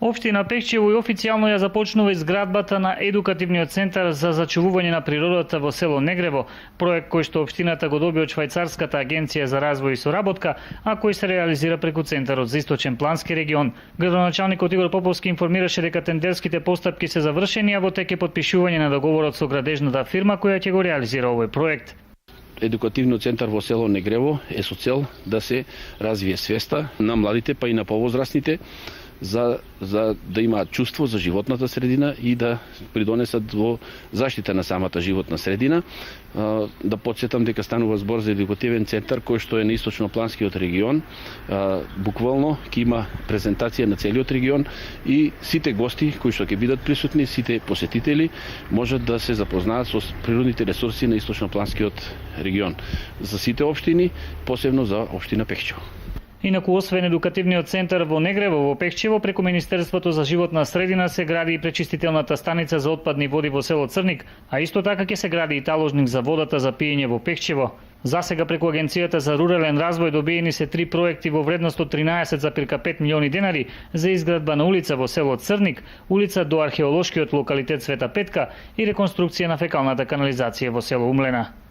Општина Пехчево и официјално ја започнува изградбата на едукативниот центар за зачувување на природата во село Негрево, проект кој што општината го доби од Швајцарската агенција за развој и соработка, а кој се реализира преку Центарот за Источен плански регион. Градоначалникот Игор Поповски информираше дека тендерските постапки се завршени, а во тек е потпишување на договорот со градежната фирма која ќе го реализира овој проект. Едукативниот центар во село Негрево е со цел да се развие свеста на младите па и на повозрастните за да имаат чувство за животната средина и да придонесат во заштита на самата животна средина. Да подсетам дека станува збор за едукативен центар кој што е на источнопланскиот регион. Буквално ќе има презентација на целиот регион и сите гости кои што ќе бидат присутни, сите посетители можат да се запознаат со природните ресурси на источнопланскиот регион. За сите општини, посебно за општина Пехчево. Инаку, освен едукативниот центар во Негрево во Пехчево, преку Министерството за животна средина се гради и пречистителната станица за отпадни води во село Црник, а исто така ќе се гради и таложник за водата за пиење во Пехчево. Засега преку Агенцијата за рурален развој добиени се 3 проекти во вредност од 13,5 милиони денари за изградба на улица во село Црник, улица до археолошкиот локалитет Света Петка и реконструкција на фекалната канализација во село Умлена.